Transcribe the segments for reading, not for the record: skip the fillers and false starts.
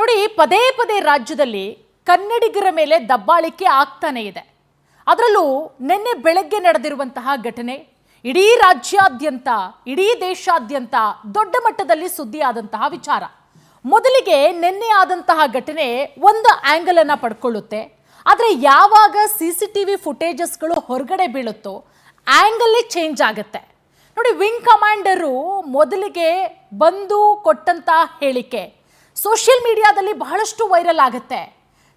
ನೋಡಿ, ಪದೇ ಪದೇ ರಾಜ್ಯದಲ್ಲಿ ಕನ್ನಡಿಗರ ಮೇಲೆ ದಬ್ಬಾಳಿಕೆ ಆಗ್ತಾನೆ ಇದೆ. ಅದರಲ್ಲೂ ನಿನ್ನೆ ಬೆಳಗ್ಗೆ ನಡೆದಿರುವಂತಹ ಘಟನೆ ಇಡೀ ರಾಜ್ಯಾದ್ಯಂತ, ಇಡೀ ದೇಶಾದ್ಯಂತ ದೊಡ್ಡ ಮಟ್ಟದಲ್ಲಿ ಸುದ್ದಿಯಾದಂತಹ ವಿಚಾರ. ಮೊದಲಿಗೆ ನಿನ್ನೆ ಆದಂತಹ ಘಟನೆ ಒಂದು ಆಂಗಲ್ ಅನ್ನು ಪಡ್ಕೊಳ್ಳುತ್ತೆ. ಆದರೆ ಯಾವಾಗ CCTV ಫುಟೇಜಸ್ಗಳು ಹೊರಗಡೆ ಬೀಳುತ್ತೋ ಆಂಗಲ್ ಚೇಂಜ್ ಆಗುತ್ತೆ. ನೋಡಿ, ವಿಂಗ್ ಕಮಾಂಡರು ಮೊದಲಿಗೆ ಬಂದು ಕೊಟ್ಟಂತಹ ಹೇಳಿಕೆ ಸೋಷಿಯಲ್ ಮೀಡಿಯಾದಲ್ಲಿ ಬಹಳಷ್ಟು ವೈರಲ್ ಆಗುತ್ತೆ.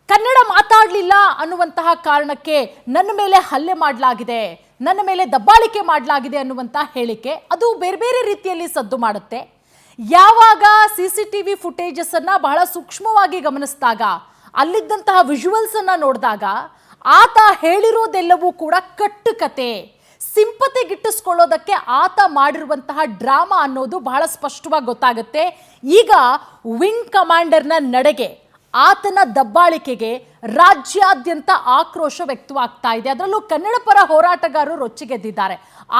ಕನ್ನಡ ಮಾತಾಡಲಿಲ್ಲ ಅನ್ನುವಂತಹ ಕಾರಣಕ್ಕೆ ನನ್ನ ಮೇಲೆ ಹಲ್ಲೆ ಮಾಡಲಾಗಿದೆ, ನನ್ನ ಮೇಲೆ ದಬ್ಬಾಳಿಕೆ ಮಾಡಲಾಗಿದೆ ಅನ್ನುವಂತಹ ಹೇಳಿಕೆ ಅದು ಬೇರೆ ಬೇರೆ ರೀತಿಯಲ್ಲಿ ಸದ್ದು ಮಾಡುತ್ತೆ. ಯಾವಾಗ CCTV ಫುಟೇಜಸ್ ಅನ್ನ ಬಹಳ ಸೂಕ್ಷ್ಮವಾಗಿ ಗಮನಿಸಿದಾಗ, ಅಲ್ಲಿದ್ದಂತಹ ವಿಜುವಲ್ಸ್ ಅನ್ನ ನೋಡಿದಾಗ ಆತ ಹೇಳಿರೋದೆಲ್ಲವೂ ಕೂಡ ಕಟ್ಟುಕತೆ, ಸಿಂಪತಿ ಗಿಟ್ಟಿಸ್ಕೊಳ್ಳೋದಕ್ಕೆ ಆತ ಮಾಡಿರುವಂತಹ ಡ್ರಾಮಾ ಅನ್ನೋದು ಬಹಳ ಸ್ಪಷ್ಟವಾಗಿ ಗೊತ್ತಾಗುತ್ತೆ. ಈಗ ವಿಂಗ್ ಕಮಾಂಡರ್ನ ನಡೆಗೆ, ಆತನ ದಬ್ಬಾಳಿಕೆಗೆ ರಾಜ್ಯಾದ್ಯಂತ ಆಕ್ರೋಶ ವ್ಯಕ್ತವಾಗ್ತಾ ಇದೆ. ಅದರಲ್ಲೂ ಕನ್ನಡ ಪರ ಹೋರಾಟಗಾರರು ರೊಚ್ಚಿಗೆದ್ದಿದ್ದಾರೆ.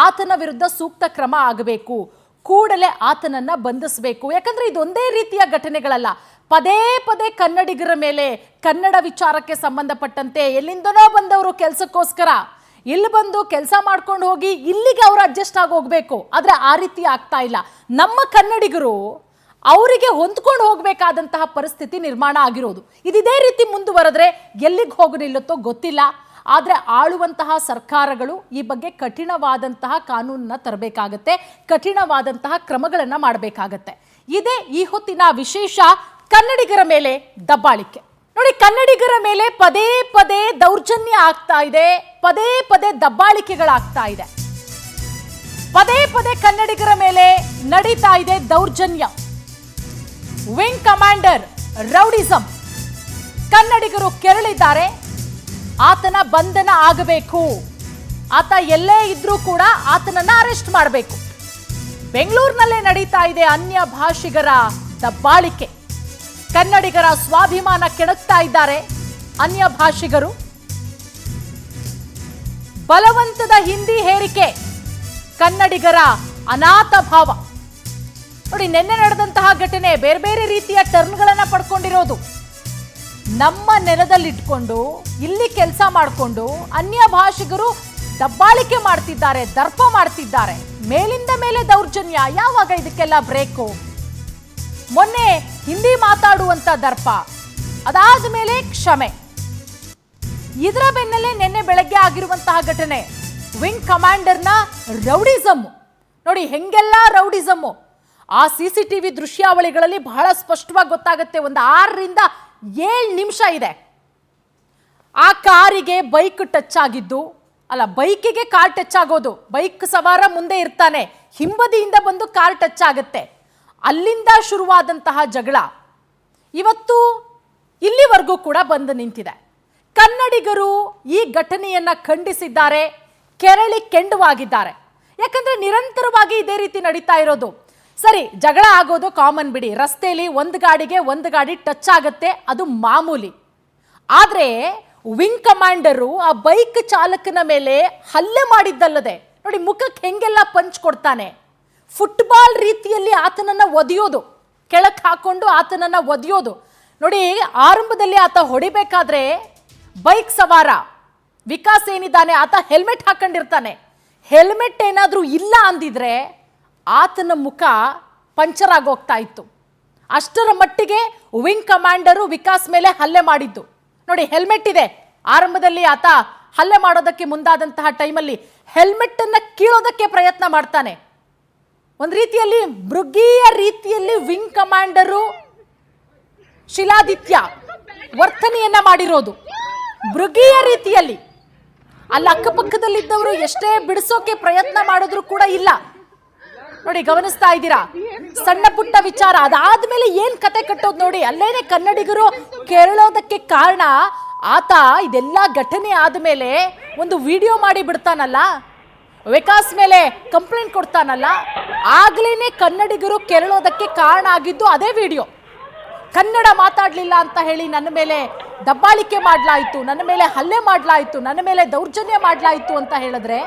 ಆತನ ವಿರುದ್ಧ ಸೂಕ್ತ ಕ್ರಮ ಆಗಬೇಕು, ಕೂಡಲೇ ಆತನನ್ನ ಬಂಧಿಸಬೇಕು. ಯಾಕಂದ್ರೆ ಇದೊಂದೇ ರೀತಿಯ ಘಟನೆಗಳಲ್ಲ, ಪದೇ ಪದೇ ಕನ್ನಡಿಗರ ಮೇಲೆ ಕನ್ನಡ ವಿಚಾರಕ್ಕೆ ಸಂಬಂಧಪಟ್ಟಂತೆ ಎಲ್ಲಿಂದನೋ ಬಂದವರು ಕೆಲಸಕ್ಕೋಸ್ಕರ ಇಲ್ಲಿ ಬಂದು ಕೆಲಸ ಮಾಡ್ಕೊಂಡು ಹೋಗಿ ಇಲ್ಲಿಗೆ ಅವರು ಅಡ್ಜಸ್ಟ್ ಆಗಿ ಹೋಗ್ಬೇಕು. ಆದ್ರೆ ಆ ರೀತಿ ಆಗ್ತಾ ಇಲ್ಲ. ನಮ್ಮ ಕನ್ನಡಿಗರು ಅವರಿಗೆ ಹೊಂದ್ಕೊಂಡು ಹೋಗಬೇಕಾದಂತಹ ಪರಿಸ್ಥಿತಿ ನಿರ್ಮಾಣ ಆಗಿರೋದು. ಇದೇ ರೀತಿ ಮುಂದುವರೆದ್ರೆ ಎಲ್ಲಿಗೆ ಹೋಗಿ ನಿಲ್ಲುತ್ತೋ ಗೊತ್ತಿಲ್ಲ. ಆದರೆ ಆಳುವಂತಹ ಸರ್ಕಾರಗಳು ಈ ಬಗ್ಗೆ ಕಠಿಣವಾದಂತಹ ಕಾನೂನನ್ನ ತರಬೇಕಾಗತ್ತೆ, ಕಠಿಣವಾದಂತಹ ಕ್ರಮಗಳನ್ನು ಮಾಡಬೇಕಾಗತ್ತೆ. ಇದೇ ಈ ಹೊತ್ತಿನ ವಿಶೇಷ, ಕನ್ನಡಿಗರ ಮೇಲೆ ದಬ್ಬಾಳಿಕೆ. ನೋಡಿ, ಕನ್ನಡಿಗರ ಮೇಲೆ ಪದೇ ಪದೇ ದೌರ್ಜನ್ಯ ಆಗ್ತಾ ಇದೆ, ಪದೇ ಪದೇ ದಬ್ಬಾಳಿಕೆಗಳಾಗ್ತಾ ಇದೆ, ಪದೇ ಪದೇ ಕನ್ನಡಿಗರ ಮೇಲೆ ನಡೀತಾ ಇದೆ ದೌರ್ಜನ್ಯ. ವಿಂಗ್ ಕಮಾಂಡರ್ ರೌಡಿಸಂ, ಕನ್ನಡಿಗರು ಕೆರಳಿದ್ದಾರೆ, ಆತನ ಬಂಧನ ಆಗಬೇಕು, ಆತ ಎಲ್ಲೇ ಇದ್ರೂ ಕೂಡ ಆತನನ್ನ ಅರೆಸ್ಟ್ ಮಾಡಬೇಕು. ಬೆಂಗಳೂರಿನಲ್ಲೇ ನಡೀತಾ ಇದೆ ಅನ್ಯ ಭಾಷಿಗರ ದಬ್ಬಾಳಿಕೆ. ಕನ್ನಡಿಗರ ಸ್ವಾಭಿಮಾನ ಕೆಣಕ್ತಾ ಇದ್ದಾರೆ ಅನ್ಯ ಭಾಷಿಗರು. ಬಲವಂತದ ಹಿಂದಿ ಹೇರಿಕೆ, ಕನ್ನಡಿಗರ ಅನಾಥ ಭಾವ. ನೋಡಿ, ನಿನ್ನೆ ನಡೆದಂತಹ ಘಟನೆ ಬೇರೆ ಬೇರೆ ರೀತಿಯ ಟರ್ನ್ಗಳನ್ನ ಪಡ್ಕೊಂಡಿರೋದು. ನಮ್ಮ ನೆಲದಲ್ಲಿಟ್ಕೊಂಡು ಇಲ್ಲಿ ಕೆಲಸ ಮಾಡಿಕೊಂಡು ಅನ್ಯ ಭಾಷಿಗರು ದಬ್ಬಾಳಿಕೆ ಮಾಡ್ತಿದ್ದಾರೆ, ದರ್ಪ ಮಾಡ್ತಿದ್ದಾರೆ, ಮೇಲಿಂದ ಮೇಲೆ ದೌರ್ಜನ್ಯ. ಯಾವಾಗ ಇದಕ್ಕೆಲ್ಲ ಬ್ರೇಕು? ಮೊನ್ನೆ ಹಿಂದಿ ಮಾತಾಡುವಂತ ದರ್ಪ, ಅದಾದ ಮೇಲೆ ಕ್ಷಮೆ. ಇದರ ಬೆನ್ನಲ್ಲೇ ನಿನ್ನೆ ಬೆಳಗ್ಗೆ ಆಗಿರುವಂತಹ ಘಟನೆ, ವಿಂಗ್ ಕಮಾಂಡರ್ನ ರೌಡಿಸಮ್. ನೋಡಿ ಹೆಂಗೆಲ್ಲ ರೌಡಿಸಮ್. ಆ CCTV ದೃಶ್ಯಾವಳಿಗಳಲ್ಲಿ ಬಹಳ ಸ್ಪಷ್ಟವಾಗಿ ಗೊತ್ತಾಗುತ್ತೆ. ಒಂದು 6 ರಿಂದ 7 ನಿಮಿಷ ಇದೆ. ಆ ಕಾರಿಗೆ ಬೈಕ್ ಟಚ್ ಆಗಿದ್ದು, ಅಲ್ಲ, ಬೈಕಿಗೆ ಕಾರ್ ಟಚ್ ಆಗೋದು, ಬೈಕ್ ಸವಾರ ಮುಂದೆ ಇರ್ತಾನೆ, ಹಿಂಬದಿಯಿಂದ ಬಂದು ಕಾರ್ ಟಚ್ ಆಗುತ್ತೆ. ಅಲ್ಲಿಂದ ಶುರುವಾದಂತಹ ಜಗಳ ಇವತ್ತು ಇಲ್ಲಿವರೆಗೂ ಕೂಡ ಬಂದು ನಿಂತಿದೆ. ಕನ್ನಡಿಗರು ಈ ಘಟನೆಯನ್ನ ಖಂಡಿಸಿದ್ದಾರೆ, ಕೆರಳಿ ಕೆಂಡವಾಗಿದ್ದಾರೆ. ಯಾಕಂದ್ರೆ ನಿರಂತರವಾಗಿ ಇದೇ ರೀತಿ ನಡೀತಾ ಇರೋದು. ಸರಿ, ಜಗಳ ಆಗೋದು ಕಾಮನ್ ಬಿಡಿ, ರಸ್ತೆಯಲ್ಲಿ ಒಂದು ಗಾಡಿಗೆ ಒಂದು ಗಾಡಿ ಟಚ್ ಆಗುತ್ತೆ, ಅದು ಮಾಮೂಲಿ. ಆದ್ರೆ ವಿಂಗ್ ಕಮಾಂಡರು ಆ ಬೈಕ್ ಚಾಲಕನ ಮೇಲೆ ಹಲ್ಲೆ ಮಾಡಿದ್ದಲ್ಲದೆ, ನೋಡಿ ಮುಖಕ್ಕೆ ಹೆಂಗೆಲ್ಲ ಪಂಚ್ ಕೊಡ್ತಾನೆ, ಫುಟ್ಬಾಲ್ ರೀತಿಯಲ್ಲಿ ಆತನನ್ನ ಒದೆಯೋದು, ಕೆಳಕ್ಕೆ ಹಾಕೊಂಡು ಆತನನ್ನ ಒದೆಯೋದು. ನೋಡಿ, ಆರಂಭದಲ್ಲಿ ಆತ ಹೊಡಿಬೇಕಾದ್ರೆ ಬೈಕ್ ಸವಾರ ವಿಕಾಸ್ ಏನಿದ್ದಾನೆ ಆತ ಹೆಲ್ಮೆಟ್ ಹಾಕೊಂಡಿರ್ತಾನೆ. ಹೆಲ್ಮೆಟ್ ಏನಾದ್ರೂ ಇಲ್ಲ ಅಂದಿದ್ರೆ ಆತನ ಮುಖ ಪಂಚರ್ ಆಗೋಗ್ತಾ ಇತ್ತು. ಅಷ್ಟರ ಮಟ್ಟಿಗೆ ವಿಂಗ್ ಕಮಾಂಡರು ವಿಕಾಸ್ ಮೇಲೆ ಹಲ್ಲೆ ಮಾಡಿದ್ದು. ನೋಡಿ, ಹೆಲ್ಮೆಟ್ ಇದೆ, ಆರಂಭದಲ್ಲಿ ಆತ ಹಲ್ಲೆ ಮಾಡೋದಕ್ಕೆ ಮುಂದಾದಂತಹ ಟೈಮಲ್ಲಿ ಹೆಲ್ಮೆಟ್ ಅನ್ನ ಕೀಳೋದಕ್ಕೆ ಪ್ರಯತ್ನ ಮಾಡ್ತಾನೆ. ಒಂದು ರೀತಿಯಲ್ಲಿ ಮೃಗೀಯ ರೀತಿಯಲ್ಲಿ ವಿಂಗ್ ಕಮಾಂಡರು ಶಿಲಾದಿತ್ಯ ವರ್ತನೆಯನ್ನ ಮಾಡಿರೋದು, ಮೃಗೀಯ ರೀತಿಯಲ್ಲಿ. ಅಲ್ಲಿ ಅಕ್ಕಪಕ್ಕದಲ್ಲಿದ್ದವರು ಎಷ್ಟೇ ಬಿಡಿಸೋಕೆ ಪ್ರಯತ್ನ ಮಾಡಿದ್ರು ಕೂಡ ಇಲ್ಲ. ನೋಡಿ, ಗಮನಿಸ್ತಾ ಇದ್ದೀರಾ, ಸಣ್ಣ ಪುಟ್ಟ ವಿಚಾರ. ಅದಾದ್ಮೇಲೆ ಏನ್ ಕತೆ ಕಟ್ಟೋದು ನೋಡಿ, ಅಲ್ಲೇನೆ ಕನ್ನಡಿಗರು ಕೆರಳೋದಕ್ಕೆ ಕಾರಣ ಆತ ಇದೆಲ್ಲ ಘಟನೆ ಆದ್ಮೇಲೆ ಒಂದು ವಿಡಿಯೋ ಮಾಡಿ ಬಿಡ್ತಾನಲ್ಲ, ವಿಕಾಸ್ ಮೇಲೆ ಕಂಪ್ಲೇಂಟ್ ಕೊಡ್ತಾನಲ್ಲ, ಆಗ್ಲೇನೆ ಕನ್ನಡಿಗರು ಕೆರಳೋದಕ್ಕೆ ಕಾರಣ ಆಗಿದ್ದು ಅದೇ ವಿಡಿಯೋ. ಕನ್ನಡ ಮಾತಾಡ್ಲಿಲ್ಲ ಅಂತ ಹೇಳಿ ನನ್ನ ಮೇಲೆ ದಬ್ಬಾಳಿಕೆ ಮಾಡಲಾಯಿತು, ನನ್ನ ಮೇಲೆ ಹಲ್ಲೆ ಮಾಡಲಾಯಿತು, ನನ್ನ ಮೇಲೆ ದೌರ್ಜನ್ಯ ಮಾಡಲಾಯಿತು ಅಂತ ಹೇಳಿದ್ರೆ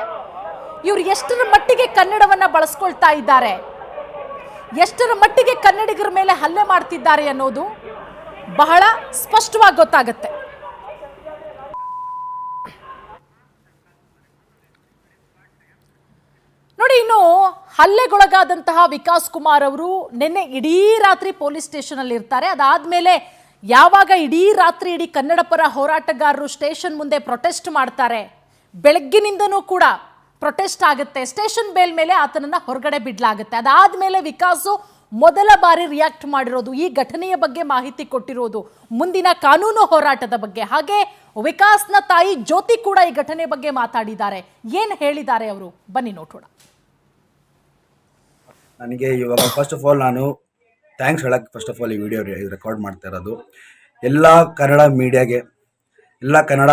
ಇವರು ಎಷ್ಟರ ಮಟ್ಟಿಗೆ ಕನ್ನಡವನ್ನ ಬಳಸ್ಕೊಳ್ತಾ ಇದ್ದಾರೆ, ಎಷ್ಟರ ಮಟ್ಟಿಗೆ ಕನ್ನಡಿಗರ ಮೇಲೆ ಹಲ್ಲೆ ಮಾಡ್ತಿದ್ದಾರೆ ಅನ್ನೋದು ಬಹಳ ಸ್ಪಷ್ಟವಾಗಿ ಗೊತ್ತಾಗುತ್ತೆ. ನೋಡಿ, ಇನ್ನು ಹಲ್ಲೆಗೊಳಗಾದಂತಹ ವಿಕಾಸ್ ಕುಮಾರ್ ಅವರು ನಿನ್ನೆ ಇಡೀ ರಾತ್ರಿ ಪೊಲೀಸ್ ಸ್ಟೇಷನ್ ಅಲ್ಲಿ ಇರ್ತಾರೆ. ಅದಾದ್ಮೇಲೆ ಯಾವಾಗ ಇಡೀ ರಾತ್ರಿ ಇಡೀ ಕನ್ನಡ ಪರ ಹೋರಾಟಗಾರರು ಸ್ಟೇಷನ್ ಮುಂದೆ ಪ್ರೊಟೆಸ್ಟ್ ಮಾಡ್ತಾರೆ, ಬೆಳಗ್ಗಿನಿಂದನೂ ಕೂಡ ಪ್ರೊಟೆಸ್ಟ್ ಆಗುತ್ತೆ. ಸ್ಟೇಷನ್ ಬೇಲ್ ಮೇಲೆ ಆತನನ್ನ ಹೊರಗಡೆ ಬಿಡಲಾಗುತ್ತೆ. ಅದಾದ್ಮೇಲೆ ವಿಕಾಸು ಮೊದಲ ಬಾರಿ ರಿಯಾಕ್ಟ್ ಮಾಡಿರೋದು, ಈ ಘಟನೆಯ ಬಗ್ಗೆ ಮಾಹಿತಿ ಕೊಟ್ಟಿರೋದು, ಮುಂದಿನ ಕಾನೂನು ಹೋರಾಟದ ಬಗ್ಗೆ. ಹಾಗೆ ವಿಕಾಸ್ನ ತಾಯಿ ಜ್ಯೋತಿ ಕೂಡ ಈ ಘಟನೆ ಬಗ್ಗೆ ಮಾತಾಡಿದ್ದಾರೆ. ಏನು ಹೇಳಿದ್ದಾರೆ ಅವರು, ಬನ್ನಿ ನೋಡೋಣ. ನನಗೆ ಇವಾಗ ಫಸ್ಟ್ ಆಫ್ ಆಲ್ ನಾನು ಥ್ಯಾಂಕ್ಸ್ ಹೇಳಕ್ಕೆ ಫಸ್ಟ್ ಆಫ್ ಆಲ್ ಈ ವಿಡಿಯೋ ರೆಕಾರ್ಡ್ ಮಾಡ್ತಾ ಇರೋದು ಎಲ್ಲ ಕನ್ನಡ ಮೀಡಿಯಾಗೆ, ಎಲ್ಲ ಕನ್ನಡ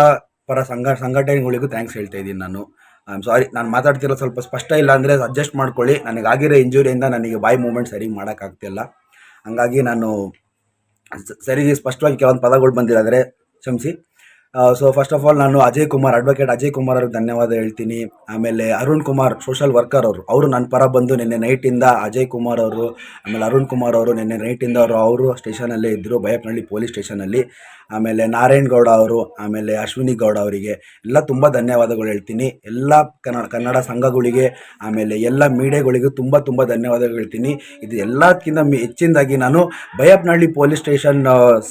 ಪರ ಸಂಘಟನೆಗಳಿಗೂ ಥ್ಯಾಂಕ್ಸ್ ಹೇಳ್ತಾ ಇದ್ದೀನಿ. ನಾನು ಐ ಆಮ್ ಸಾರಿ, ನಾನು ಮಾತಾಡ್ತಿರೋದು ಸ್ವಲ್ಪ ಸ್ಪಷ್ಟ ಇಲ್ಲ ಅಂದರೆ ಅಡ್ಜಸ್ಟ್ ಮಾಡ್ಕೊಳ್ಳಿ. ನನಗಾಗಿರೋ ಇಂಜುರಿಯಿಂದ ನನಗೆ ಬಾಯ್ ಮೂಮೆಂಟ್ ಸರಿ ಮಾಡೋಕ್ಕಾಗ್ತಿಲ್ಲ. ಹಂಗಾಗಿ ನಾನು ಸರಿ ಸ್ಪಷ್ಟವಾಗಿ ಕೆಲವೊಂದು ಪದಗಳು ಬಂದಿರೋದ್ರೆ ಕ್ಷಮಿಸಿ. ಸೊ ಫಸ್ಟ್ ಆಫ್ ಆಲ್ ನಾನು ಅಡ್ವೊಕೇಟ್ ಅಜಯ್ ಕುಮಾರ್ ಅವ್ರಿಗೆ ಧನ್ಯವಾದ ಹೇಳ್ತೀನಿ. ಆಮೇಲೆ ಅರುಣ್ ಕುಮಾರ್ ಸೋಷಲ್ ವರ್ಕರ್ ಅವರು ನನ್ನ ಪರ ಬಂದು ನಿನ್ನೆ ನೈಟಿಂದ ಅಜಯ್ ಕುಮಾರ್ ಅವರು, ಆಮೇಲೆ ಅರುಣ್ ಕುಮಾರ್ ಅವರು ನಿನ್ನೆ ನೈಟಿಂದ ಅವರು ಸ್ಟೇಷನಲ್ಲೇ ಇದ್ದರು, ಬೈಯಪ್ಪನಹಳ್ಳಿ ಪೊಲೀಸ್ ಸ್ಟೇಷನಲ್ಲಿ. ಆಮೇಲೆ ನಾರಾಯಣ್ ಗೌಡ ಅವರು, ಆಮೇಲೆ ಅಶ್ವಿನಿ ಗೌಡ ಅವರಿಗೆ ಎಲ್ಲ ತುಂಬ ಧನ್ಯವಾದಗಳು ಹೇಳ್ತೀನಿ. ಎಲ್ಲ ಕನ್ನಡ ಸಂಘಗಳಿಗೆ, ಆಮೇಲೆ ಎಲ್ಲ ಮೀಡಿಯಾಗಳಿಗೂ ತುಂಬ ಧನ್ಯವಾದಗಳು ಹೇಳ್ತೀನಿ. ಇದು ಎಲ್ಲದಕ್ಕಿಂತ ಹೆಚ್ಚಿನದಾಗಿ ನಾನು ಬೈಯಪ್ಪನಹಳ್ಳಿ ಪೊಲೀಸ್ ಸ್ಟೇಷನ್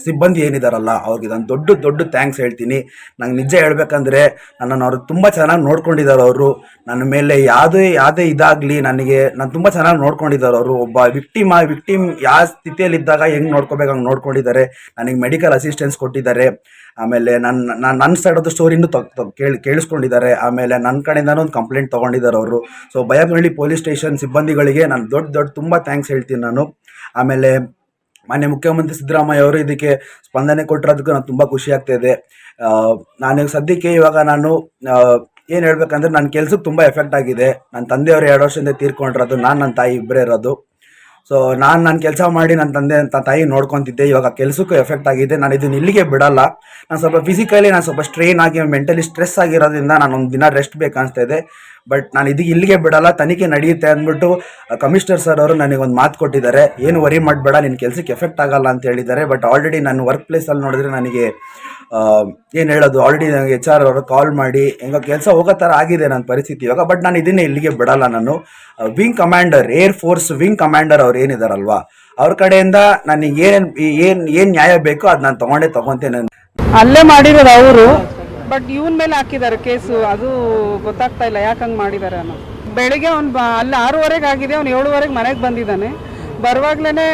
ಸಿಬ್ಬಂದಿ ಏನಿದಾರಲ್ಲ ಅವ್ರಿಗೆ ನಾನು ದೊಡ್ಡ ಥ್ಯಾಂಕ್ಸ್ ಹೇಳ್ತೀನಿ. ನಂಗೆ ನಿಜ ಹೇಳ್ಬೇಕಂದ್ರೆ ನನ್ನನ್ನು ಅವರು ತುಂಬ ಚೆನ್ನಾಗಿ ನೋಡ್ಕೊಂಡಿದ್ದಾರೆ. ಅವರು ನನ್ನ ಮೇಲೆ ಯಾವುದೇ ಇದಾಗಲಿ ನಾನು ತುಂಬ ಚೆನ್ನಾಗಿ ನೋಡ್ಕೊಂಡಿದ್ದಾರೆ. ಅವರು ಒಬ್ಬ ವಿಕ್ಟಿಮ್ ಯಾವ ಸ್ಥಿತಿಯಲ್ಲಿದ್ದಾಗ ಹೆಂಗೆ ನೋಡ್ಕೋಬೇಕು ಹಂಗೆ ನೋಡ್ಕೊಂಡಿದ್ದಾರೆ. ನನಗೆ ಮೆಡಿಕಲ್ ಅಸಿಸ್ಟೆನ್ಸ್ ಕೊಟ್ಟಿದ್ದಾರೆ. ಆಮೇಲೆ ನನ್ನ ಸೈಡದ್ದು ಸ್ಟೋರಿನೂ ಕೇಳಿಸ್ಕೊಂಡಿದ್ದಾರೆ. ಆಮೇಲೆ ನನ್ನ ಕಡೆಯಿಂದನೂ ಒಂದು ಕಂಪ್ಲೇಂಟ್ ತೊಗೊಂಡಿದ್ದಾರೆ ಅವರು. ಸೊ ಬೈಯಪ್ಪನಹಳ್ಳಿ ಪೊಲೀಸ್ ಸ್ಟೇಷನ್ ಸಿಬ್ಬಂದಿಗಳಿಗೆ ನಾನು ದೊಡ್ಡ ತುಂಬ ಥ್ಯಾಂಕ್ಸ್ ಹೇಳ್ತೀನಿ ನಾನು. ಆಮೇಲೆ ಮಾನ್ಯ ಮುಖ್ಯಮಂತ್ರಿ ಸಿದ್ದರಾಮಯ್ಯ ಅವರು ಇದಕ್ಕೆ ಸ್ಪಂದನೆ ಕೊಟ್ಟಿರೋದಕ್ಕೂ ನಾನು ತುಂಬ ಖುಷಿ ಆಗ್ತಾಯಿದೆ. ನಾನು ಸದ್ಯಕ್ಕೆ ಇವಾಗ ನಾನು ಏನು ಹೇಳ್ಬೇಕಂದ್ರೆ ನನ್ನ ಕೆಲ್ಸಕ್ಕೆ ತುಂಬ ಎಫೆಕ್ಟ್ ಆಗಿದೆ. ನನ್ನ ತಂದೆಯವರು 2 ವರ್ಷದಿಂದ ತೀರ್ಕೊಂಡಿರೋದು, ನನ್ನ ತಾಯಿ ಇಬ್ಬರೇ ಇರೋದು. ಸೊ ನನ್ನ ಕೆಲಸ ಮಾಡಿ ನನ್ನ ತಾಯಿ ನೋಡ್ಕೊತಿದ್ದೆ. ಇವಾಗ ಕೆಲಸಕ್ಕೂ ಎಫೆಕ್ಟ್ ಆಗಿದೆ. ನಾನು ಇದನ್ನು ಇಲ್ಲಿಗೆ ಬಿಡಲ್ಲ. ನಾನು ಸ್ವಲ್ಪ ಫಿಸಿಕಲಿ ಸ್ವಲ್ಪ ಸ್ಟ್ರೈನ್ ಆಗಿ ಮೆಂಟಲಿ ಸ್ಟ್ರೆಸ್ ಆಗಿರೋದ್ರಿಂದ ನಾನು ಒಂದು ದಿನ ರೆಸ್ಟ್ ಬೇಕನ್ನಿಸ್ತಾ ಇದೆ. ಬಟ್ ನಾನು ಇಲ್ಲಿಗೆ ಬಿಡಲ್ಲ, ತನಿಖೆ ನಡೆಯುತ್ತೆ ಅಂದ್ಬಿಟ್ಟು ಕಮಿಷನರ್ ಸರ್ ಅವರು ನನಗೊಂದು ಮಾತು ಕೊಟ್ಟಿದ್ದಾರೆ. ಏನು ವರಿ ಮಾಡಬೇಡ, ನಿನ್ನ ಕೆಲಸಕ್ಕೆ ಎಫೆಕ್ಟ್ ಆಗಲ್ಲ ಅಂತ ಹೇಳಿದ್ದಾರೆ. ಬಟ್ ಆಲ್ರೆಡಿ ನನ್ನ ವರ್ಕ್ ಪ್ಲೇಸಲ್ಲಿ ನೋಡಿದ್ರೆ ನನಗೆ ಏನು ಹೇಳೋದು, ಆಲ್ರೆಡಿ ನನಗೆ HR ಅವರು ಕಾಲ್ ಮಾಡಿ ಹೆಂಗೋ ಕೆಲಸ ಹೋಗೋ ಥರ ಆಗಿದೆ ನನ್ನ ಪರಿಸ್ಥಿತಿ ಇವಾಗ. ಬಟ್ ನಾನು ಇದನ್ನೇ ಇಲ್ಲಿಗೆ ಬಿಡಲ್ಲ. ನಾನು wing commander, air force wing commander ಅವ್ರು ಏನಿದಾರಲ್ವಾ, ಅವ್ರ ಕಡೆಯಿಂದ ನನಗೆ ಏನು ನ್ಯಾಯ ಬೇಕೋ ಅದು ನಾನು ತೊಗೊಂತೇನೆ. ಅಲ್ಲೇ ಮಾಡಿರೋದು ಅವರು, ಬಟ್ ಇವನ್ ಮೇಲೆ ಹಾಕಿದ್ದಾರೆ ಕೇಸು. ಅದು ಗೊತ್ತಾಗ್ತಾ ಇಲ್ಲ ಯಾಕೆ ಹಂಗೆ ಮಾಡಿದ್ದಾರೆ ಅನ್ನೋ. ಬೆಳಿಗ್ಗೆ ಅವ್ನು ಅಲ್ಲಿ 6:15 ಆಗಿದೆ, ಅವ್ನು 7:15 ಮನೆಗೆ ಬಂದಿದ್ದಾನೆ. ಬರುವಾಗ್ಲೇ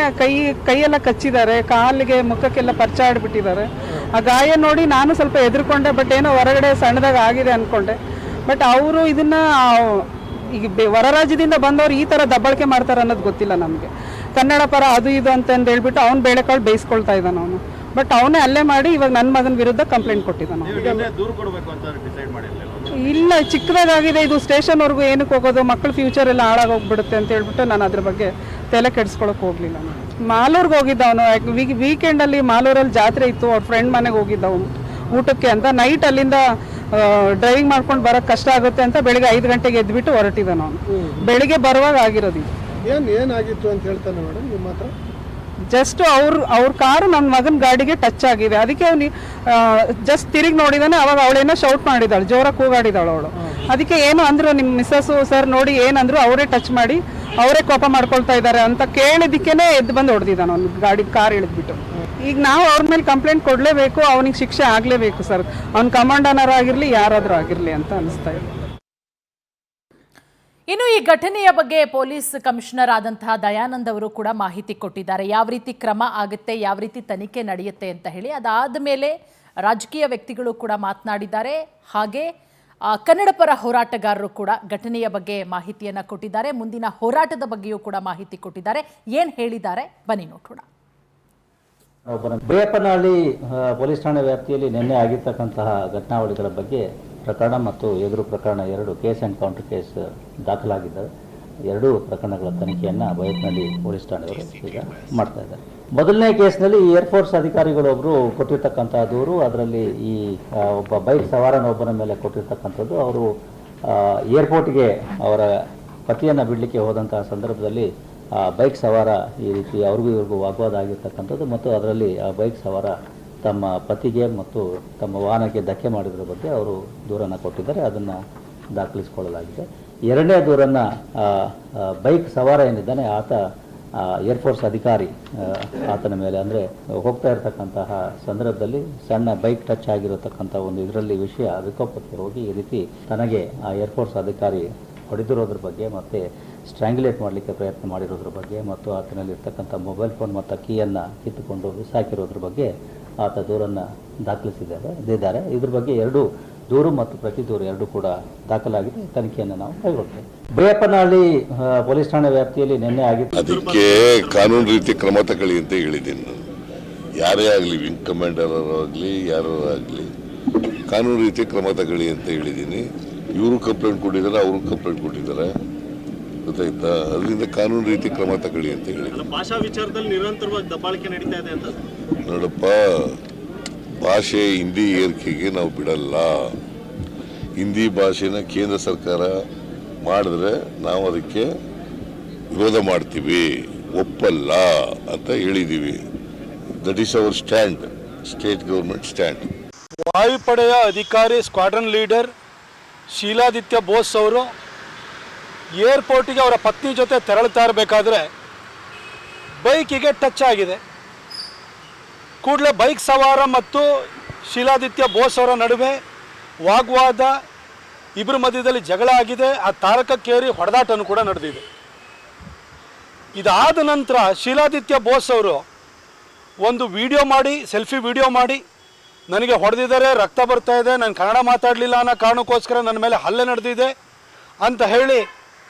ಕೈಯೆಲ್ಲ ಕಚ್ಚಿದ್ದಾರೆ, ಕಾಲಿಗೆ ಮುಖಕ್ಕೆಲ್ಲ ಪರ್ಚಾಡ್ಬಿಟ್ಟಿದ್ದಾರೆ. ಆ ಗಾಯ ನೋಡಿ ನಾನು ಸ್ವಲ್ಪ ಹೆದರ್ಕೊಂಡೆ. ಬಟ್ ಏನೋ ಹೊರಗಡೆ ಸಣ್ಣದಾಗ ಆಗಿದೆ ಅಂದ್ಕೊಂಡೆ. ಬಟ್ ಅವರು ಇದನ್ನ ಈಗ ಹೊರ ರಾಜ್ಯದಿಂದ ಬಂದವರು ಈ ಥರ ದಬ್ಬಾಳಿಕೆ ಮಾಡ್ತಾರೆ ಅನ್ನೋದು ಗೊತ್ತಿಲ್ಲ ನಮಗೆ. ಕನ್ನಡ ಪರ ಅದು ಇದು ಅಂತಂದು ಹೇಳ್ಬಿಟ್ಟು ಅವ್ನು ಬೇಳೆಕಾಳು ಬೇಯಿಸ್ಕೊಳ್ತಾ ಇದ್ದಾನೆ ಅವನು. ಬಟ್ ಅವನೇ ಅಲ್ಲೇ ಮಾಡಿ ಇವಾಗ ನನ್ನ ಮಗನ ವಿರುದ್ಧ ಕಂಪ್ಲೇಂಟ್ ಕೊಟ್ಟಿದ್ದಾನೆ. ಇಲ್ಲ, ಚಿಕ್ಕದಾಗಿದೆ ಇದು. ಸ್ಟೇಷನ್ವರೆಗೂ ಏನಕ್ಕೆ ಹೋಗೋದು, ಮಕ್ಕಳ ಫ್ಯೂಚರ್ ಎಲ್ಲ ಹಾಳಾಗೋಗ್ಬಿಡುತ್ತೆ ಅಂತ ಹೇಳ್ಬಿಟ್ಟು ನಾನು ಅದ್ರ ಬಗ್ಗೆ ತಲೆ ಕೆಡಿಸ್ಕೊಳಕ್ಕೆ ಹೋಗಲಿಲ್ಲ. ಮಾಲೂರ್ಗೆ ಹೋಗಿದ್ದ ಅವನು. ವೀಕೆಂಡಲ್ಲಿ ಮಾಲೂರಲ್ಲಿ ಜಾತ್ರೆ ಇತ್ತು, ಅವ್ರ ಫ್ರೆಂಡ್ ಮನೆಗೆ ಹೋಗಿದ್ದ ಅವನು ಊಟಕ್ಕೆ ಅಂತ. ನೈಟ್ ಅಲ್ಲಿಂದ ಡ್ರೈವಿಂಗ್ ಮಾಡ್ಕೊಂಡು ಬರೋಕ್ಕೆ ಕಷ್ಟ ಆಗುತ್ತೆ ಅಂತ ಬೆಳಿಗ್ಗೆ 5 ಗಂಟೆಗೆ ಎದ್ಬಿಟ್ಟು ಹೊರಟಿದ್ದಾನೆ ಅವನು. ಬೆಳಿಗ್ಗೆ ಬರುವಾಗ ಆಗಿರೋದು. ಏನಾಗಿತ್ತು ಅಂತ ಹೇಳ್ತಾನೆ ಮೇಡಮ್ ನಿಮ್ಮ ಹತ್ರ? ಜಸ್ಟ್ ಅವ್ರ ಕಾರು ನನ್ನ ಮಗನ ಗಾಡಿಗೆ ಟಚ್ ಆಗಿದೆ. ಅದಕ್ಕೆ ಅವ್ನು ಜಸ್ಟ್ ತಿರುಗಿ ನೋಡಿದಾನೆ. ಅವಾಗ ಅವಳೇನೋ ಶೌಟ್ ಮಾಡಿದಾಳು, ಜೋರಾಗಿ ಕೂಗಾಡಿದಾಳು ಅವಳು. ಅದಕ್ಕೆ ಏನು ಅಂದ್ರು ನಿಮ್ಮ ಮಿಸ್ಸಸ್ಸು ಸರ್ ನೋಡಿ ಏನಂದ್ರು, ಅವರೇ ಟಚ್ ಮಾಡಿ ಅವರೇ ಕೋಪ ಮಾಡ್ಕೊಳ್ತಾ ಇದ್ದಾರೆ ಅಂತ ಕೇಳಿದಕ್ಕೇನೆ ಎದ್ದು ಬಂದು ಹೊಡೆದಿದ್ದಾನೆ ಅವ್ನು ಕಾರ್ ಇಳಿದ್ಬಿಟ್ಟು. ಈಗ ನಾವು ಅವ್ರ ಮೇಲೆ ಕಂಪ್ಲೇಂಟ್ ಕೊಡಲೇಬೇಕು, ಅವನಿಗೆ ಶಿಕ್ಷೆ ಆಗಲೇಬೇಕು ಸರ್. ಅವ್ನ ಕಮಾಂಡನರ್ ಆಗಿರಲಿ ಯಾರಾದರೂ ಆಗಿರಲಿ ಅಂತ ಅನಿಸ್ತಾ ಇದೆ. ಇನ್ನು ಈ ಘಟನೆಯ ಬಗ್ಗೆ ಪೊಲೀಸ್ ಕಮಿಷನರ್ ಆದಂತಹ ದಯಾನಂದ್ ಅವರು ಕೂಡ ಮಾಹಿತಿ ಕೊಟ್ಟಿದ್ದಾರೆ. ಯಾವ ರೀತಿ ಕ್ರಮ ಆಗುತ್ತೆ, ಯಾವ ರೀತಿ ತನಿಖೆ ನಡೆಯುತ್ತೆ ಅಂತ ಹೇಳಿ. ಅದಾದ ಮೇಲೆ ರಾಜಕೀಯ ವ್ಯಕ್ತಿಗಳು ಕೂಡ ಮಾತನಾಡಿದ್ದಾರೆ. ಹಾಗೆ ಕನ್ನಡ ಪರ ಹೋರಾಟಗಾರರು ಕೂಡ ಘಟನೆಯ ಬಗ್ಗೆ ಮಾಹಿತಿಯನ್ನು ಕೊಟ್ಟಿದ್ದಾರೆ. ಮುಂದಿನ ಹೋರಾಟದ ಬಗ್ಗೆಯೂ ಕೂಡ ಮಾಹಿತಿ ಕೊಟ್ಟಿದ್ದಾರೆ. ಏನು ಹೇಳಿದ್ದಾರೆ ಬನ್ನಿ ನೋಡೋಣ. ಬೈಯಪ್ಪನಹಳ್ಳಿ ಪೊಲೀಸ್ ಠಾಣೆ ವ್ಯಾಪ್ತಿಯಲ್ಲಿ ನಿನ್ನೆ ಆಗಿರ್ತಕ್ಕಂತಹ ಘಟನಾವಳಿಗಳ ಬಗ್ಗೆ ಪ್ರಕರಣ ಮತ್ತು ಎದುರು ಪ್ರಕರಣ 2 ಕೇಸ್ ಆ್ಯಂಡ್ ಕೌಂಟರ್ ಕೇಸ್ ದಾಖಲಾಗಿದ್ದಾವೆ. 2 ಪ್ರಕರಣಗಳ ತನಿಖೆಯನ್ನು ಬೈಯಪ್ಪನಹಳ್ಳಿ ಪೊಲೀಸ್ ಠಾಣೆಯವರು ಈಗ ಮಾಡ್ತಾ ಇದ್ದಾರೆ. ಮೊದಲನೇ ಕೇಸ್ನಲ್ಲಿ ಏರ್ಫೋರ್ಸ್ ಅಧಿಕಾರಿಗಳೊಬ್ಬರು ಕೊಟ್ಟಿರ್ತಕ್ಕಂಥ ದೂರು, ಅದರಲ್ಲಿ ಈ ಒಬ್ಬ ಬೈಕ್ ಸವಾರನೊಬ್ಬನ ಮೇಲೆ ಕೊಟ್ಟಿರ್ತಕ್ಕಂಥದ್ದು. ಅವರು ಏರ್ಪೋರ್ಟ್ಗೆ ಅವರ ಪತಿಯನ್ನು ಬಿಡಲಿಕ್ಕೆ ಹೋದಂತಹ ಸಂದರ್ಭದಲ್ಲಿ ಬೈಕ್ ಸವಾರ ಈ ರೀತಿ ಅವ್ರಿಗೂ ಇವ್ರಿಗೂ ವಾಗ್ವಾದ ಆಗಿರ್ತಕ್ಕಂಥದ್ದು ಮತ್ತು ಅದರಲ್ಲಿ ಆ ಬೈಕ್ ಸವಾರ ತಮ್ಮ ಪತಿಗೆ ಮತ್ತು ತಮ್ಮ ವಾಹನಕ್ಕೆ ಧಕ್ಕೆ ಮಾಡಿದ್ರ ಬಗ್ಗೆ ಅವರು ದೂರನ್ನು ಕೊಟ್ಟಿದ್ದಾರೆ. ಅದನ್ನು ದಾಖಲಿಸಿಕೊಳ್ಳಲಾಗಿದೆ. ಎರಡನೇ ದೂರನ್ನು ಬೈಕ್ ಸವಾರ ಏನಿದ್ದಾನೆ ಆತ ಏರ್ಫೋರ್ಸ್ ಅಧಿಕಾರಿ ಆತನ ಮೇಲೆ ಅಂದರೆ ಹೋಗ್ತಾ ಇರತಕ್ಕಂತಹ ಸಂದರ್ಭದಲ್ಲಿ ಸಣ್ಣ ಬೈಕ್ ಟಚ್ ಆಗಿರತಕ್ಕಂಥ ಒಂದು ಇದರಲ್ಲಿ ವಿಷಯ ವಿಕೋಪಕ್ಕೆ ಹೋಗಿ ಈ ರೀತಿ ತನಗೆ ಆ ಏರ್ಫೋರ್ಸ್ ಅಧಿಕಾರಿ ಹೊಡೆದಿರೋದ್ರ ಬಗ್ಗೆ ಮತ್ತು ಸ್ಟ್ರ್ಯಾಂಗ್ಯುಲೇಟ್ ಮಾಡಲಿಕ್ಕೆ ಪ್ರಯತ್ನ ಮಾಡಿರೋದ್ರ ಬಗ್ಗೆ ಮತ್ತು ಆತನಲ್ಲಿ ಇರ್ತಕ್ಕಂಥ ಮೊಬೈಲ್ ಫೋನ್ ಮತ್ತು ಕೀಯನ್ನು ಕಿತ್ತುಕೊಂಡು ಬಿಸಾಕಿರೋದ್ರ ಬಗ್ಗೆ ಆತ ದೂರನ್ನು ದಾಖಲಿಸಿದ್ದಾರೆ. ಇದ್ರ ಬಗ್ಗೆ ಎರಡು ದೂರು ಮತ್ತು ಪ್ರತಿ ದೂರು ಎರಡೂ ಕೂಡ ದಾಖಲಾಗಿದೆ. ತನಿಖೆಯನ್ನು ನಾವು ಕೈಗೊಳ್ತೇವೆ. ಬೈಯಪ್ಪನಹಳ್ಳಿ ಪೊಲೀಸ್ ಠಾಣೆ ವ್ಯಾಪ್ತಿಯಲ್ಲಿ ನಿನ್ನೆ ಆಗಿತ್ತು. ಅದಕ್ಕೆ ಕಾನೂನು ರೀತಿ ಕ್ರಮ ತಗೊಳ್ಳಿ ಅಂತ ಹೇಳಿದ್ದೀನಿ ನಾನು. ಯಾರೇ ಆಗಲಿ, ವಿಂಗ್ ಕಮಾಂಡರ್ ಆಗಲಿ ಯಾರು ಆಗಲಿ, ಕಾನೂನು ರೀತಿ ಕ್ರಮ ತಗೊಳ್ಳಿ ಅಂತ ಹೇಳಿದ್ದೀನಿ. ಇವರು ಕಂಪ್ಲೇಂಟ್ ಕೊಟ್ಟಿದ್ದಾರೆ, ಅವರು ಕಂಪ್ಲೇಂಟ್ ಕೊಟ್ಟಿದ್ದಾರೆ, ಗೊತ್ತಾಯ್ತಾ? ಅದರಿಂದ ಕಾನೂನು ರೀತಿ ಕ್ರಮ ತಗೊಳ್ಳಿ ಅಂತ ಹೇಳಿದ್ದೀನಿ. ಭಾಷಾ ವಿಚಾರದಲ್ಲಿ ನಿರಂತರವಾಗಿ ದಬ್ಬಾಳಿಕೆ ನಡೀತಾ ಇದೆ ಅಂತ. ನೋಡಪ್ಪ, ಭಾಷೆ ಹಿಂದಿ ಏರಿಕೆಗೆ ನಾವು ಬಿಡಲ್ಲ. ಹಿಂದಿ ಭಾಷೆನ ಕೇಂದ್ರ ಸರ್ಕಾರ ಮಾಡಿದ್ರೆ ನಾವು ಅದಕ್ಕೆ ವಿರೋಧ ಮಾಡ್ತೀವಿ, ಒಪ್ಪಲ್ಲ ಅಂತ ಹೇಳಿದ್ದೀವಿ. That is our stand, state government stand. ವಾಯುಪಡೆಯ ಅಧಿಕಾರಿ ಸ್ಕ್ವಾಡ್ರನ್ ಲೀಡರ್ ಶೀಲಾದಿತ್ಯ ಬೋಸ್ ಅವರು ಏರ್ಪೋರ್ಟಿಗೆ ಅವರ ಪತ್ನಿ ಜೊತೆ ತೆರಳುತ್ತಾ ಇರಬೇಕಾದ್ರೆ ಬೈಕಿಗೆ ಟಚ್ ಆಗಿದೆ. ಕೂಡಲೇ ಬೈಕ್ ಸವಾರ ಮತ್ತು ಶೀಲಾದಿತ್ಯ ಬೋಸ್ ಅವರ ನಡುವೆ ವಾಗ್ವಾದ, ಇಬ್ಬರ ಮಧ್ಯದಲ್ಲಿ ಜಗಳ ಆಗಿದೆ. ಆ ತಾರಕಕ್ಕೇರಿ ಹೊಡೆದಾಟನೂ ಕೂಡ ನಡೆದಿದೆ. ಇದಾದ ನಂತರ ಶೀಲಾದಿತ್ಯ ಬೋಸ್ ಅವರು ಒಂದು ವಿಡಿಯೋ ಮಾಡಿ, ಸೆಲ್ಫಿ ವಿಡಿಯೋ ಮಾಡಿ, ನನಗೆ ಹೊಡೆದಿದ್ದಾರೆ, ರಕ್ತ ಬರ್ತಾ ಇದೆ, ನಾನು ಕನ್ನಡ ಮಾತಾಡಲಿಲ್ಲ ಅನ್ನೋ ಕಾರಣಕ್ಕೋಸ್ಕರ ನನ್ನ ಮೇಲೆ ಹಲ್ಲೆ ನಡೆದಿದೆ ಅಂತ ಹೇಳಿ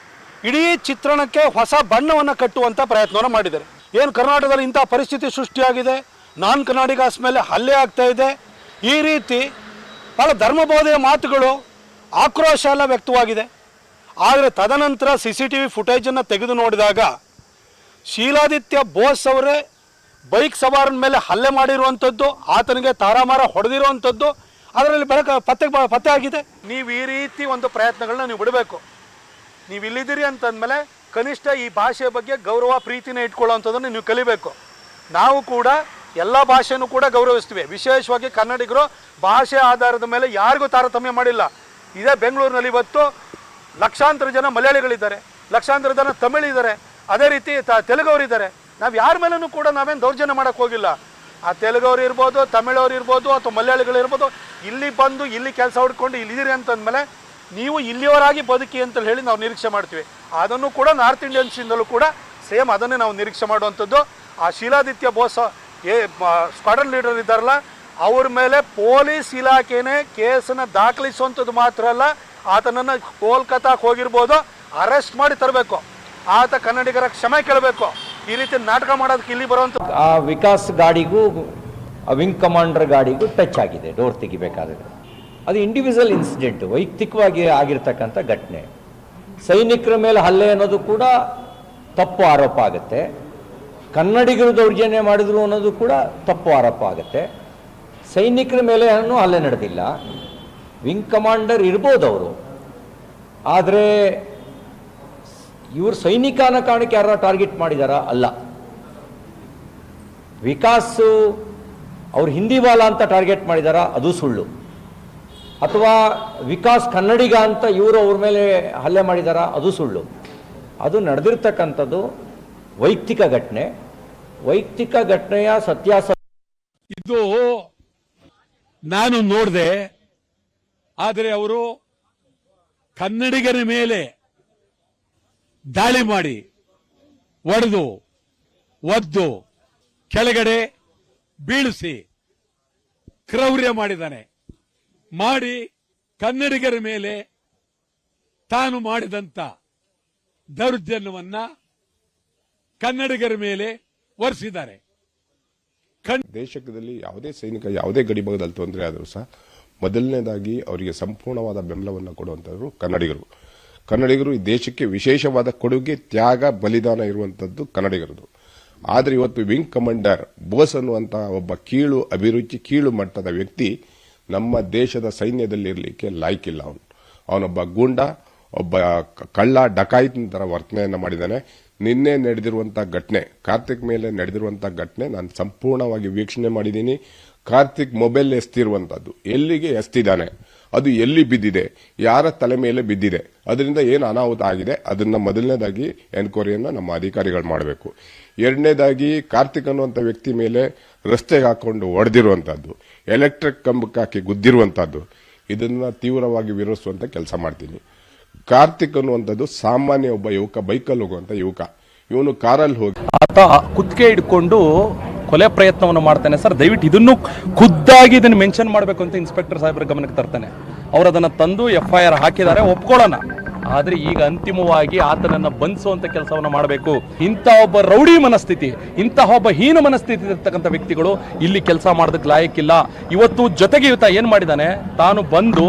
ಇಡೀ ಚಿತ್ರಣಕ್ಕೆ ಹೊಸ ಬಣ್ಣವನ್ನು ಕಟ್ಟುವಂಥ ಪ್ರಯತ್ನವನ್ನು ಮಾಡಿದ್ದಾರೆ. ಏನು ಕರ್ನಾಟಕದಲ್ಲಿ ಇಂಥ ಪರಿಸ್ಥಿತಿ ಸೃಷ್ಟಿಯಾಗಿದೆ, ನಾನ್ ಕನ್ನಡಿಗಾಸ್ ಮೇಲೆ ಹಲ್ಲೆ ಆಗ್ತಾ ಇದೆ, ಈ ರೀತಿ ಭಾಳ ಧರ್ಮಬೋಧೆಯ ಮಾತುಗಳು, ಆಕ್ರೋಶ ಎಲ್ಲ ವ್ಯಕ್ತವಾಗಿದೆ. ಆದರೆ ತದನಂತರ CCTV ಫುಟೇಜನ್ನು ತೆಗೆದು ನೋಡಿದಾಗ ಶೀಲಾದಿತ್ಯ ಬೋಸ್ ಅವರೇ ಬೈಕ್ ಸವಾರನ ಮೇಲೆ ಹಲ್ಲೆ ಮಾಡಿರುವಂಥದ್ದು, ಆತನಿಗೆ ತಾರಾಮಾರ ಹೊಡೆದಿರುವಂಥದ್ದು ಅದರಲ್ಲಿ ಪತ್ತೆ ಆಗಿದೆ. ನೀವು ಈ ರೀತಿ ಒಂದು ಪ್ರಯತ್ನಗಳನ್ನ ನೀವು ಬಿಡಬೇಕು. ನೀವು ಇಲ್ಲಿದ್ದೀರಿ ಅಂತಂದಮೇಲೆ ಕನಿಷ್ಠ ಈ ಭಾಷೆಯ ಬಗ್ಗೆ ಗೌರವ ಪ್ರೀತಿನ ಇಟ್ಕೊಳ್ಳೋವಂಥದ್ದನ್ನು ನೀವು ಕಲಿಬೇಕು. ನಾವು ಕೂಡ ಎಲ್ಲ ಭಾಷೆನೂ ಕೂಡ ಗೌರವಿಸ್ತೀವಿ. ವಿಶೇಷವಾಗಿ ಕನ್ನಡಿಗರು ಭಾಷೆ ಆಧಾರದ ಮೇಲೆ ಯಾರಿಗೂ ತಾರತಮ್ಯ ಮಾಡಿಲ್ಲ. ಇದೇ ಬೆಂಗಳೂರಿನಲ್ಲಿ ಇವತ್ತು ಲಕ್ಷಾಂತರ ಜನ ಮಲಯಾಳಿಗಳಿದ್ದಾರೆ, ಲಕ್ಷಾಂತರ ಜನ ತಮಿಳಿದ್ದಾರೆ, ಅದೇ ರೀತಿ ತೆಲುಗವರಿದ್ದಾರೆ. ನಾವು ಯಾರ ಮೇಲೂ ಕೂಡ ನಾವೇನು ದೌರ್ಜನ್ಯ ಮಾಡೋಕ್ಕೆ ಹೋಗಿಲ್ಲ. ಆ ತೆಲುಗವ್ರು ಇರ್ಬೋದು, ತಮಿಳವ್ರು ಇರ್ಬೋದು, ಅಥವಾ ಮಲಯಾಳಿಗಳಿರ್ಬೋದು, ಇಲ್ಲಿ ಬಂದು ಇಲ್ಲಿ ಕೆಲಸ ಹುಡ್ಕೊಂಡು ಇಲ್ಲಿದ್ದೀರಿ ಅಂತಂದಮೇಲೆ ನೀವು ಇಲ್ಲಿಯವರಾಗಿ ಬದುಕಿ ಅಂತ ಹೇಳಿ ನಾವು ನಿರೀಕ್ಷೆ ಮಾಡ್ತೀವಿ. ಅದನ್ನು ಕೂಡ ನಾರ್ತ್ ಇಂಡಿಯನ್ಸಿಂದಲೂ ಕೂಡ ಸೇಮ್ ಅದನ್ನೇ ನಾವು ನಿರೀಕ್ಷೆ ಮಾಡುವಂಥದ್ದು. ಆ ಶೀಲಾದಿತ್ಯ ಬೋಸ್ ಸ್ಕ್ವಾಡ್ರನ್ ಲೀಡರ್ ಇದ್ದಾರಲ್ಲ, ಅವ್ರ ಮೇಲೆ ಪೊಲೀಸ್ ಇಲಾಖೆನೇ ಕೇಸನ್ನು ದಾಖಲಿಸುವಂಥದ್ದು ಮಾತ್ರ ಅಲ್ಲ, ಆತನನ್ನು ಕೋಲ್ಕತ್ತಾಕ್ಕೆ ಹೋಗಿರ್ಬೋದು, ಅರೆಸ್ಟ್ ಮಾಡಿ ತರಬೇಕು. ಆತ ಕನ್ನಡಿಗರ ಕ್ಷಮೆ ಕೇಳಬೇಕು. ಈ ರೀತಿ ನಾಟಕ ಮಾಡೋದಕ್ಕೆ ಇಲ್ಲಿ ಬರುವಂಥ ಆ ವಿಕಾಸ್ ಗಾಡಿಗೂ ವಿಂಗ್ ಕಮಾಂಡರ್ ಗಾಡಿಗೂ ಟಚ್ ಆಗಿದೆ ಡೋರ್ ತೆಗಿಬೇಕಾದ್ರೆ. ಅದು ಇಂಡಿವಿಜುವಲ್ ಇನ್ಸಿಡೆಂಟ್, ವೈಯಕ್ತಿಕವಾಗಿ ಆಗಿರ್ತಕ್ಕಂಥ ಘಟನೆ. ಸೈನಿಕರ ಮೇಲೆ ಹಲ್ಲೆ ಅನ್ನೋದು ಕೂಡ ತಪ್ಪು ಆರೋಪ ಆಗುತ್ತೆ. ಕನ್ನಡಿಗರು ದೌರ್ಜನ್ಯ ಮಾಡಿದ್ರು ಅನ್ನೋದು ಕೂಡ ತಪ್ಪು ಆರೋಪ ಆಗುತ್ತೆ. ಸೈನಿಕರ ಮೇಲೆ ಏನೂ ಹಲ್ಲೆ ನಡೆದಿಲ್ಲ. ವಿಂಗ್ ಕಮಾಂಡರ್ ಇರ್ಬೋದು ಅವರು, ಆದರೆ ಇವರು ಸೈನಿಕ ಅನ್ನೋ ಕಾರಣಕ್ಕೆ ಯಾರು ಟಾರ್ಗೆಟ್ ಮಾಡಿದಾರಾ? ಅಲ್ಲ. ವಿಕಾಸ್ ಅವ್ರು ಹಿಂದಿ ಬಾಲ ಅಂತ ಟಾರ್ಗೆಟ್ ಮಾಡಿದಾರಾ? ಅದು ಸುಳ್ಳು. ಅಥವಾ ವಿಕಾಸ್ ಕನ್ನಡಿಗ ಅಂತ ಇವರು ಅವ್ರ ಮೇಲೆ ಹಲ್ಲೆ ಮಾಡಿದಾರಾ? ಅದು ಸುಳ್ಳು. ಅದು ನಡೆದಿರ್ತಕ್ಕಂಥದ್ದು ವೈಯಕ್ತಿಕ ಘಟನೆ. ವೈಯಕ್ತಿಕ ಘಟನೆಯ ಸತ್ಯಾಸತ್ಯ ಇದು ನಾನು ನೋಡಿದೆ. ಆದರೆ ಅವರು ಕನ್ನಡಿಗರ ಮೇಲೆ ದಾಳಿ ಮಾಡಿ ಒಡೆದು ಒದ್ದು ಕೆಳಗಡೆ ಬೀಳಿಸಿ ಕ್ರೌರ್ಯ ಮಾಡಿದ್ದಾನೆ. ಮಾಡಿ ಕನ್ನಡಿಗರ ಮೇಲೆ ತಾನು ಮಾಡಿದಂತ ದೌರ್ಜನ್ಯವನ್ನ ಕನ್ನಡಿಗರ ಮೇಲೆ ಹೊರಿಸಿದ್ದಾರೆ. ದೇಶದಲ್ಲಿ ಯಾವುದೇ ಸೈನಿಕ ಯಾವುದೇ ಗಡಿಭಾಗದಲ್ಲಿ ತೊಂದರೆ ಆದರೂ ಸಹ ಮೊದಲನೇದಾಗಿ ಅವರಿಗೆ ಸಂಪೂರ್ಣವಾದ ಬೆಂಬಲವನ್ನು ಕೊಡುವಂಥವರು ಕನ್ನಡಿಗರು ಈ ದೇಶಕ್ಕೆ ವಿಶೇಷವಾದ ಕೊಡುಗೆ, ತ್ಯಾಗ, ಬಲಿದಾನ ಇರುವಂಥದ್ದು ಕನ್ನಡಿಗರದು. ಆದರೆ ಇವತ್ತು ವಿಂಗ್ ಕಮಾಂಡರ್ ಬೋಸ್ ಅನ್ನುವಂತಹ ಒಬ್ಬ ಕೀಳು ಅಭಿರುಚಿ, ಕೀಳು ಮಟ್ಟದ ವ್ಯಕ್ತಿ ನಮ್ಮ ದೇಶದ ಸೈನ್ಯದಲ್ಲಿ ಇರಲಿಕ್ಕೆ ಲಾಯ್ಕಿಲ್ಲ. ಅವನೊಬ್ಬ ಗೂಂಡ, ಒಬ್ಬ ಕಳ್ಳ ಡಕಾಯಿತಿನ ಥರ ವರ್ತನೆಯನ್ನು ಮಾಡಿದ್ದಾನೆ. ನಿನ್ನೆ ನಡೆದಿರುವಂಥ ಘಟನೆ, ಕಾರ್ತಿಕ್ ಮೇಲೆ ನಡೆದಿರುವಂಥ ಘಟನೆ ನಾನು ಸಂಪೂರ್ಣವಾಗಿ ವೀಕ್ಷಣೆ ಮಾಡಿದ್ದೀನಿ. ಕಾರ್ತಿಕ್ ಮೊಬೈಲ್ ಎಸ್ತಿರುವಂಥದ್ದು, ಎಲ್ಲಿಗೆ ಎಸ್ತಿದ್ದಾನೆ, ಅದು ಎಲ್ಲಿ ಬಿದ್ದಿದೆ, ಯಾರ ತಲೆ ಮೇಲೆ ಬಿದ್ದಿದೆ, ಅದರಿಂದ ಏನು ಅನಾಹುತ ಆಗಿದೆ, ಅದನ್ನ ಮೊದಲನೇದಾಗಿ ಎನ್ಕ್ವೈರಿಯನ್ನು ನಮ್ಮ ಅಧಿಕಾರಿಗಳು ಮಾಡಬೇಕು. ಎರಡನೇದಾಗಿ ಕಾರ್ತಿಕ್ ಅನ್ನುವಂಥ ವ್ಯಕ್ತಿ ಮೇಲೆ ರಸ್ತೆಗೆ ಹಾಕೊಂಡು ಹೊಡೆದಿರುವಂಥದ್ದು, ಎಲೆಕ್ಟ್ರಿಕ್ ಕಂಬಕ್ಕೆ ಹಾಕಿ ಗುದ್ದಿರುವಂಥದ್ದು, ಇದನ್ನ ತೀವ್ರವಾಗಿ ವಿರೋಧಿಸುವಂತ ಕೆಲಸ ಮಾಡ್ತೀನಿ. ಕಾರ್ತಿಕ್ ಅನ್ನುವಂಥದ್ದು ಸಾಮಾನ್ಯ ಒಬ್ಬ ಯುವಕ, ಬೈಕಲ್ಲಿ ಹೋಗುವಂತ ಯುವಕ. ಇವನು ಕಾರಲ್ಲಿ ಹೋಗಿ ಆತ ಕುತ್ತಿಗೆ ಹಿಡ್ಕೊಂಡು ಕೊಲೆ ಪ್ರಯತ್ನವನ್ನು ಮಾಡ್ತಾನೆ ಸರ್. ದಯವಿಟ್ಟು ಇದನ್ನು ಖುದ್ದಾಗಿ ಇದನ್ನು ಮೆನ್ಷನ್ ಮಾಡಬೇಕು ಅಂತ ಇನ್ಸ್ಪೆಕ್ಟರ್ ಸಾಹೇಬ್ರ ಗಮನಕ್ಕೆ ತರ್ತಾನೆ. ಅವರು ಅದನ್ನು ತಂದು FIR ಹಾಕಿದ್ದಾರೆ, ಒಪ್ಕೊಳ್ಳೋಣ. ಆದರೆ ಈಗ ಅಂತಿಮವಾಗಿ ಆತನನ್ನು ಬಂಧಿಸುವಂತ ಕೆಲಸವನ್ನು ಮಾಡಬೇಕು. ಇಂಥ ಒಬ್ಬ ರೌಡಿ ಮನಸ್ಥಿತಿ, ಇಂತಹ ಒಬ್ಬ ಹೀನ ಮನಸ್ಥಿತಿ ಇರ್ತಕ್ಕಂಥ ವ್ಯಕ್ತಿಗಳು ಇಲ್ಲಿ ಕೆಲಸ ಮಾಡೋದಕ್ಕೆ ಲಾಯಕ್ಕಿಲ್ಲ. ಇವತ್ತು ಜೊತೆಗೆ ಇವತ್ತ ಏನ್ ಮಾಡಿದ್ದಾನೆ, ತಾನು ಬಂದು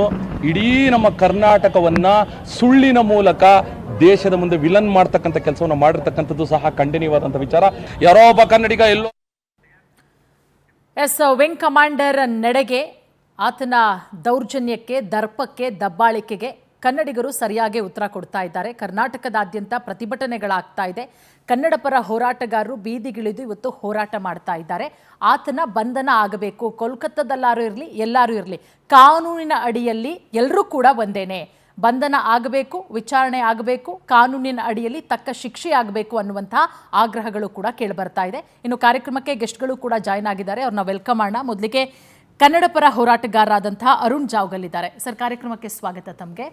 ಇಡೀ ನಮ್ಮ ಕರ್ನಾಟಕವನ್ನ ಸುಳ್ಳಿನ ಮೂಲಕ ದೇಶದ ಮುಂದೆ ವಿಲನ್ ಮಾಡ್ತಕ್ಕಂಥ ಕೆಲಸವನ್ನು ಮಾಡಿರ್ತಕ್ಕಂಥದ್ದು ಸಹ ಖಂಡನೀಯವಾದಂಥ ವಿಚಾರ. ಯಾರೋ ಒಬ್ಬ ಕನ್ನಡಿಗ ಎಲ್ಲೋ ವಿಂಗ್ ಕಮಾಂಡರ್ ನಡೆಗೆ, ಆತನ ದೌರ್ಜನ್ಯಕ್ಕೆ, ದರ್ಪಕ್ಕೆ, ದಬ್ಬಾಳಿಕೆಗೆ ಕನ್ನಡಿಗರು ಸರಿಯಾಗಿ ಉತ್ತರ ಕೊಡ್ತಾ ಇದ್ದಾರೆ. ಕರ್ನಾಟಕದಾದ್ಯಂತ ಪ್ರತಿಭಟನೆಗಳಾಗ್ತಾ ಇದೆ. ಕನ್ನಡ ಪರ ಹೋರಾಟಗಾರರು ಬೀದಿಗಿಳಿದು ಇವತ್ತು ಹೋರಾಟ ಮಾಡ್ತಾ ಇದ್ದಾರೆ. ಆತನ ಬಂಧನ ಆಗಬೇಕು. ಕೋಲ್ಕತ್ತಾದಲ್ಲಾರು ಇರಲಿ, ಎಲ್ಲರೂ ಇರಲಿ, ಕಾನೂನಿನ ಅಡಿಯಲ್ಲಿ ಎಲ್ಲರೂ ಕೂಡ ಒಂದೇನೆ. ಬಂಧನ ಆಗಬೇಕು, ವಿಚಾರಣೆ ಆಗಬೇಕು, ಕಾನೂನಿನ ಅಡಿಯಲ್ಲಿ ತಕ್ಕ ಶಿಕ್ಷೆ ಆಗಬೇಕು ಅನ್ನುವಂತಹ ಆಗ್ರಹಗಳು ಕೂಡ ಕೇಳಿಬರ್ತಾ ಇದೆ. ಇನ್ನು ಕಾರ್ಯಕ್ರಮಕ್ಕೆ ಗೆಸ್ಟ್ಗಳು ಕೂಡ ಜಾಯ್ನ್ ಆಗಿದ್ದಾರೆ, ಅವ್ರನ್ನ ವೆಲ್ಕಮ್ ಮಾಡೋಣ. ಮೊದಲಿಗೆ ಕನ್ನಡ ಪರ ಹೋರಾಟಗಾರರಾದಂತಹ ಅರುಣ್ ಜಾವಗಲ್ ಇದ್ದಾರೆ. ಸರ್, ಕಾರ್ಯಕ್ರಮಕ್ಕೆ ಸ್ವಾಗತ ತಮಗೆ.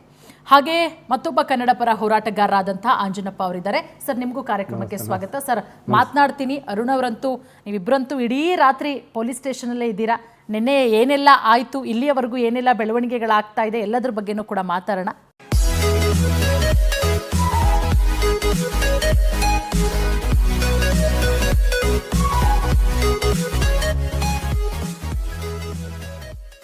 ಹಾಗೆ ಮತ್ತೊಬ್ಬ ಕನ್ನಡ ಪರ ಹೋರಾಟಗಾರರಾದಂತಹ ಆಂಜನಪ್ಪ ಅವರಿದ್ದಾರೆ. ಸರ್, ನಿಮಗೂ ಕಾರ್ಯಕ್ರಮಕ್ಕೆ ಸ್ವಾಗತ. ಸರ್, ಮಾತನಾಡ್ತೀನಿ. ಅರುಣ್ ಅವರಂತೂ, ನೀವಿಬ್ಬರಂತೂ ಇಡೀ ರಾತ್ರಿ ಪೊಲೀಸ್ ಸ್ಟೇಷನಲ್ಲೇ ಇದ್ದೀರಾ. ನಿನ್ನೆ ಏನೆಲ್ಲ ಆಯಿತು, ಇಲ್ಲಿಯವರೆಗೂ ಏನೆಲ್ಲ ಬೆಳವಣಿಗೆಗಳಾಗ್ತಾ ಇದೆ, ಎಲ್ಲದರ ಬಗ್ಗೆನೂ ಕೂಡ ಮಾತಾಡೋಣ.